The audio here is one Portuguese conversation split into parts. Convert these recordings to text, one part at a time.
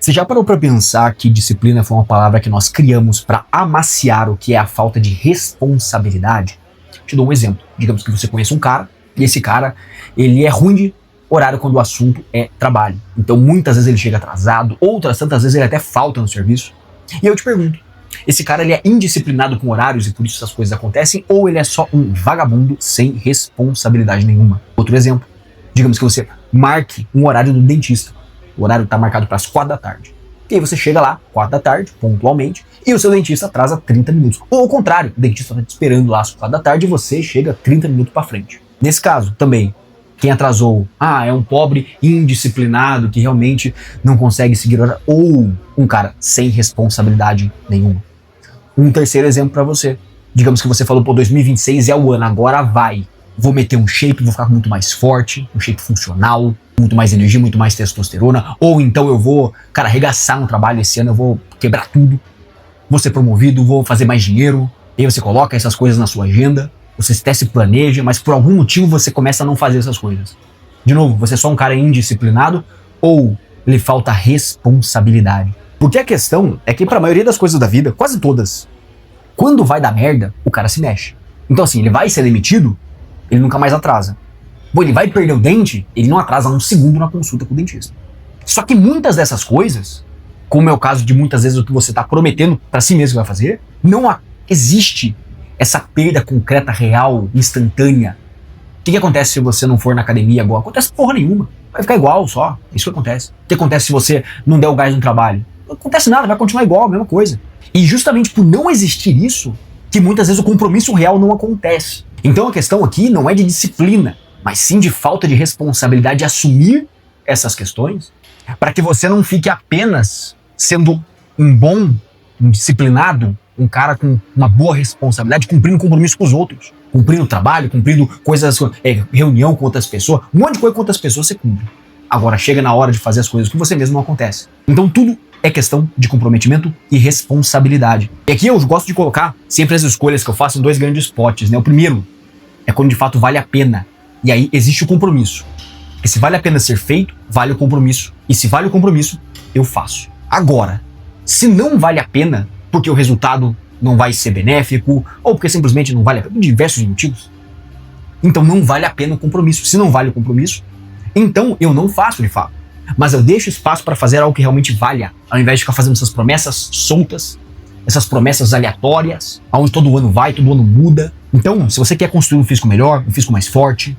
Você já parou para pensar que disciplina foi uma palavra que nós criamos para amaciar o que é a falta de responsabilidade? Te dou um exemplo. Digamos que você conhece um cara, e esse cara, ele é ruim de horário quando o assunto é trabalho. Então muitas vezes ele chega atrasado, outras tantas vezes ele até falta no serviço. E eu te pergunto, esse cara ele é indisciplinado com horários e por isso essas coisas acontecem, ou ele é só um vagabundo sem responsabilidade nenhuma? Outro exemplo, digamos que você marque um horário do dentista. O horário está marcado para as 4 da tarde. E aí você chega lá, 4 da tarde, pontualmente, e o seu dentista atrasa 30 minutos. Ou ao contrário, o dentista está te esperando lá às 4 da tarde e você chega 30 minutos para frente. Nesse caso, também, quem atrasou, é um pobre indisciplinado que realmente não consegue seguir o horário, ou um cara sem responsabilidade nenhuma. Um terceiro exemplo para você. Digamos que você falou, 2026 é o ano, agora vai. Vou meter um shape, vou ficar muito mais forte, um shape funcional, muito mais energia, muito mais testosterona, ou então eu vou, arregaçar no trabalho esse ano, eu vou quebrar tudo, vou ser promovido, vou fazer mais dinheiro. E aí você coloca essas coisas na sua agenda, você até se planeja, mas por algum motivo você começa a não fazer essas coisas. De novo, você é só um cara indisciplinado ou lhe falta responsabilidade? Porque a questão é que para a maioria das coisas da vida, quase todas, quando vai dar merda, o cara se mexe. Então assim, ele vai ser demitido, ele nunca mais atrasa. Bom, ele vai perder o dente, ele não atrasa um segundo na consulta com o dentista. Só que muitas dessas coisas, como é o caso de muitas vezes o que você está prometendo para si mesmo que vai fazer, não existe essa perda concreta, real, instantânea. O que acontece se você não for na academia agora? Acontece porra nenhuma. Vai ficar igual só. Isso que acontece. O que acontece se você não der o gás no trabalho? Não acontece nada, vai continuar igual, a mesma coisa. E justamente por não existir isso, que muitas vezes o compromisso real não acontece. Então a questão aqui não é de disciplina, mas sim de falta de responsabilidade de assumir essas questões, para que você não fique apenas sendo um disciplinado, um cara com uma boa responsabilidade, cumprindo compromisso com os outros, cumprindo trabalho, cumprindo coisas, reunião com outras pessoas, um monte de coisa com outras pessoas você cumpre. Agora chega na hora de fazer as coisas com você mesmo, não acontece. Então tudo é questão de comprometimento e responsabilidade. E aqui eu gosto de colocar sempre as escolhas que eu faço em 2 grandes potes, né? O primeiro é quando de fato vale a pena. E aí existe o compromisso. Porque se vale a pena ser feito, vale o compromisso. E se vale o compromisso, eu faço. Agora, se não vale a pena, porque o resultado não vai ser benéfico, ou porque simplesmente não vale a pena, por diversos motivos, então não vale a pena o compromisso. Se não vale o compromisso, então eu não faço de fato. Mas eu deixo espaço para fazer algo que realmente valha, ao invés de ficar fazendo essas promessas soltas, essas promessas aleatórias, onde todo ano vai, todo ano muda. Então, se você quer construir um físico melhor, um físico mais forte,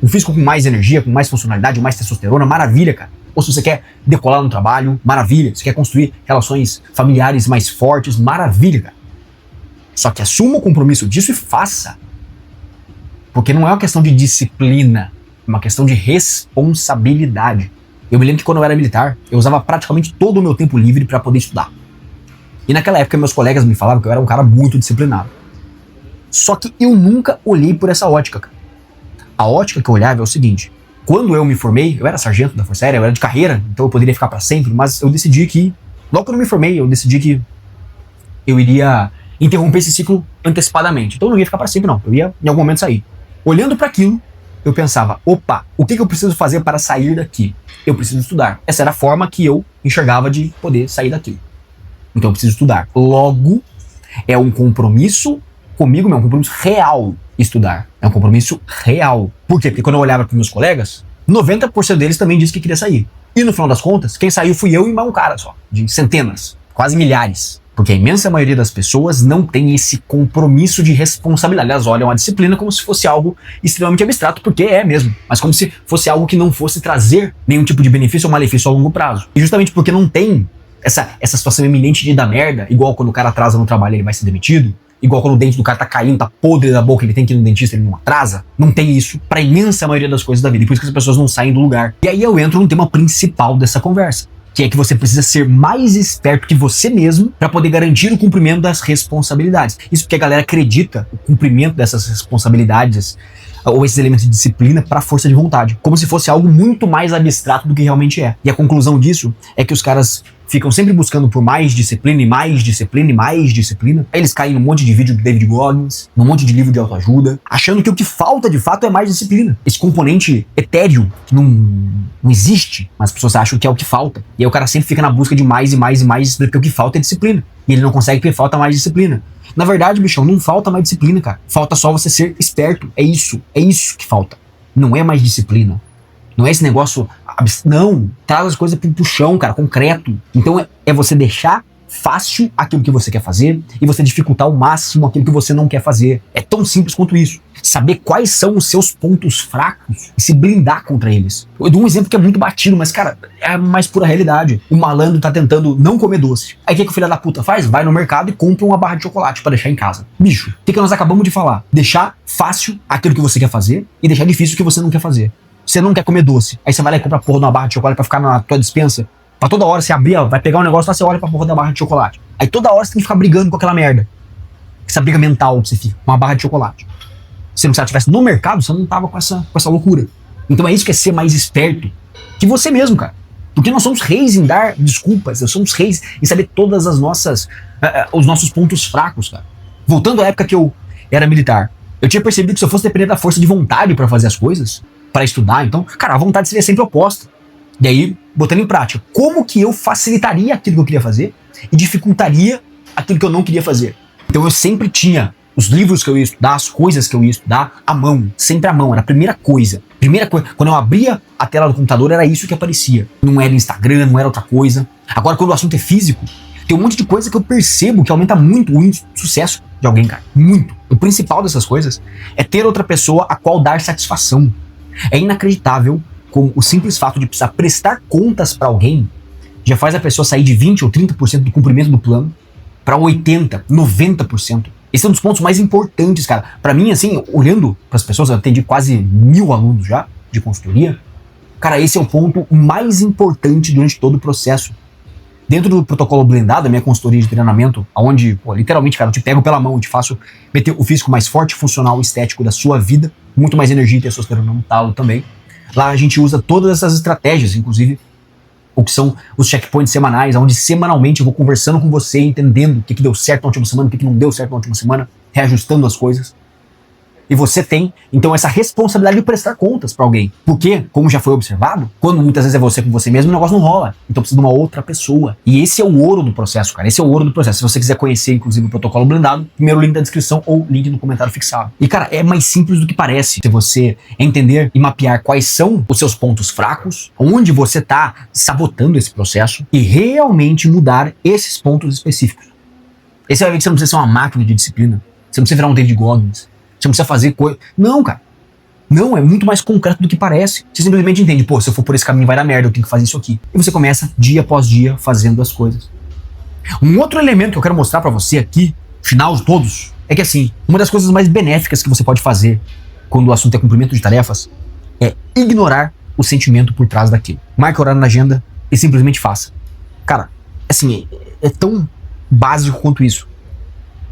um físico com mais energia, com mais funcionalidade, com mais testosterona, maravilha, cara. Ou se você quer decolar no trabalho, maravilha. Se você quer construir relações familiares mais fortes, maravilha, cara. Só que assuma o compromisso disso e faça. Porque não é uma questão de disciplina, é uma questão de responsabilidade. Eu me lembro que quando eu era militar, eu usava praticamente todo o meu tempo livre para poder estudar. E naquela época meus colegas me falavam que eu era um cara muito disciplinado. Só que eu nunca olhei por essa ótica, cara. A ótica que eu olhava é o seguinte: quando eu me formei, eu era sargento da Força Aérea, eu era de carreira, então eu poderia ficar para sempre, mas eu decidi que, logo quando eu me formei, eu decidi que eu iria interromper esse ciclo antecipadamente. Então eu não ia ficar para sempre, não. Eu ia em algum momento sair. Olhando para aquilo, eu pensava, opa, o que eu preciso fazer para sair daqui? Eu preciso estudar. Essa era a forma que eu enxergava de poder sair daqui. Então eu preciso estudar. Logo, é um compromisso comigo mesmo, um compromisso real estudar. É um compromisso real. Por quê? Porque quando eu olhava para meus colegas, 90% deles também disse que queria sair. E no final das contas, quem saiu fui eu e mais um cara só. De centenas, quase milhares. Porque a imensa maioria das pessoas não tem esse compromisso de responsabilidade. Elas olham a disciplina como se fosse algo extremamente abstrato, porque é mesmo. Mas como se fosse algo que não fosse trazer nenhum tipo de benefício ou malefício a longo prazo. E justamente porque não tem essa situação iminente de dar merda, igual quando o cara atrasa no trabalho ele vai ser demitido, igual quando o dente do cara tá caindo, tá podre da boca, ele tem que ir no dentista, ele não atrasa. Não tem isso pra imensa maioria das coisas da vida. E por isso que as pessoas não saem do lugar. E aí eu entro no tema principal dessa conversa, que é que você precisa ser mais esperto que você mesmo para poder garantir o cumprimento das responsabilidades. Isso porque a galera acredita o cumprimento dessas responsabilidades ou esses elementos de disciplina para força de vontade, como se fosse algo muito mais abstrato do que realmente é. E a conclusão disso é que os caras ficam sempre buscando por mais disciplina e mais disciplina e mais disciplina. Aí eles caem num monte de vídeo do David Goggins, num monte de livro de autoajuda, achando que o que falta de fato é mais disciplina. Esse componente etéreo que não existe, mas as pessoas acham que é o que falta. E aí o cara sempre fica na busca de mais e mais e mais disciplina, porque o que falta é disciplina. E ele não consegue porque falta mais disciplina. Na verdade, bichão, não falta mais disciplina, cara. Falta só você ser esperto. É isso que falta. Não é mais disciplina. Não é esse negócio... Não, traz as coisas pro chão, cara, concreto. Então é você deixar fácil aquilo que você quer fazer e você dificultar ao máximo aquilo que você não quer fazer. É tão simples quanto isso. Saber quais são os seus pontos fracos e se blindar contra eles. Eu dou um exemplo que é muito batido, mas, cara, é a mais pura realidade. O malandro tá tentando não comer doce. Aí o que o filho da puta faz? Vai no mercado e compra uma barra de chocolate pra deixar em casa. Bicho, o que nós acabamos de falar? Deixar fácil aquilo que você quer fazer e deixar difícil o que você não quer fazer. Você não quer comer doce, aí você vai lá e compra a porra de uma barra de chocolate pra ficar na tua dispensa. Pra toda hora você abrir, ó, vai pegar um negócio lá, você olha pra porra da barra de chocolate. Aí toda hora você tem que ficar brigando com aquela merda. Essa briga mental que você fica, com uma barra de chocolate. Se você estivesse no mercado, você não tava com essa loucura. Então é isso que é ser mais esperto que você mesmo, cara. Porque nós somos reis em dar desculpas, nós somos reis em saber todas as nossas, os nossos pontos fracos, cara. Voltando à época que eu era militar, eu tinha percebido que se eu fosse depender da força de vontade pra fazer as coisas, para estudar, então, cara, a vontade seria sempre oposta. E aí, botando em prática, como que eu facilitaria aquilo que eu queria fazer e dificultaria aquilo que eu não queria fazer? Então eu sempre tinha os livros que eu ia estudar, as coisas que eu ia estudar, à mão, sempre à mão, era a primeira coisa. Quando eu abria a tela do computador, era isso que aparecia. Não era Instagram, não era outra coisa. Agora, quando o assunto é físico, tem um monte de coisa que eu percebo que aumenta muito o índice de sucesso de alguém, cara. Muito. O principal dessas coisas é ter outra pessoa a qual dar satisfação. É inacreditável como o simples fato de precisar prestar contas pra alguém já faz a pessoa sair de 20 ou 30% do cumprimento do plano pra 80, 90%. Esse é um dos pontos mais importantes, cara. Pra mim, assim, olhando pras pessoas, eu atendi quase 1000 alunos já de consultoria. Cara, esse é o ponto mais importante durante todo o processo. Dentro do protocolo blindado, a minha consultoria de treinamento, onde, literalmente, cara, eu te pego pela mão e te faço meter o físico mais forte, funcional e estético da sua vida, muito mais energia e testosterona no talo também. Lá a gente usa todas essas estratégias, inclusive o que são os checkpoints semanais, onde semanalmente eu vou conversando com você, entendendo o que deu certo na última semana, o que não deu certo na última semana, reajustando as coisas. E você tem, então, essa responsabilidade de prestar contas pra alguém. Porque, como já foi observado, quando muitas vezes é você com você mesmo, o negócio não rola. Então precisa de uma outra pessoa. E esse é o ouro do processo, cara. Esse é o ouro do processo. Se você quiser conhecer, inclusive, o protocolo blindado, primeiro link da descrição ou link no comentário fixado. E, cara, é mais simples do que parece. Se você entender e mapear quais são os seus pontos fracos, onde você tá sabotando esse processo e realmente mudar esses pontos específicos. Esse vai ver que você não precisa ser uma máquina de disciplina. Você não precisa virar um David Goggins. Você não precisa fazer coisa... Não, cara. Não, é muito mais concreto do que parece. Você simplesmente entende, pô, se eu for por esse caminho vai dar merda, eu tenho que fazer isso aqui. E você começa dia após dia fazendo as coisas. Um outro elemento que eu quero mostrar pra você aqui, final de todos, é que assim, uma das coisas mais benéficas que você pode fazer quando o assunto é cumprimento de tarefas é ignorar o sentimento por trás daquilo. Marque o horário na agenda e simplesmente faça. Cara, assim, é tão básico quanto isso.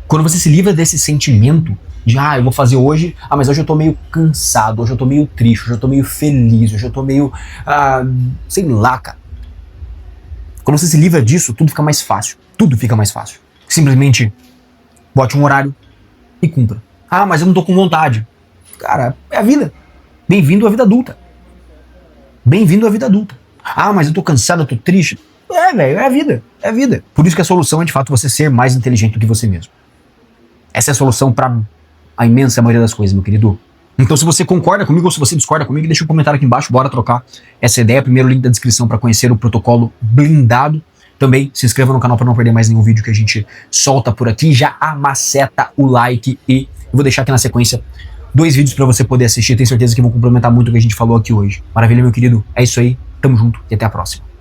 Quando você se livra desse sentimento de, eu vou fazer hoje, mas hoje eu tô meio cansado, hoje eu tô meio triste, hoje eu tô meio feliz, hoje eu tô meio, sei lá, cara. Quando você se livra disso, tudo fica mais fácil. Tudo fica mais fácil. Simplesmente bote um horário e cumpra. Mas eu não tô com vontade. Cara, é a vida. Bem-vindo à vida adulta. Bem-vindo à vida adulta. Mas eu tô cansado, eu tô triste. Velho, é a vida. É a vida. Por isso que a solução é, de fato, você ser mais inteligente do que você mesmo. Essa é a solução pra a imensa maioria das coisas, meu querido. Então, se você concorda comigo ou se você discorda comigo, deixa um comentário aqui embaixo, bora trocar essa ideia. Primeiro link da descrição para conhecer o protocolo blindado. Também se inscreva no canal para não perder mais nenhum vídeo que a gente solta por aqui. Já amaceta o like e eu vou deixar aqui na sequência 2 vídeos para você poder assistir. Tenho certeza que vão complementar muito o que a gente falou aqui hoje. Maravilha, meu querido. É isso aí. Tamo junto e até a próxima.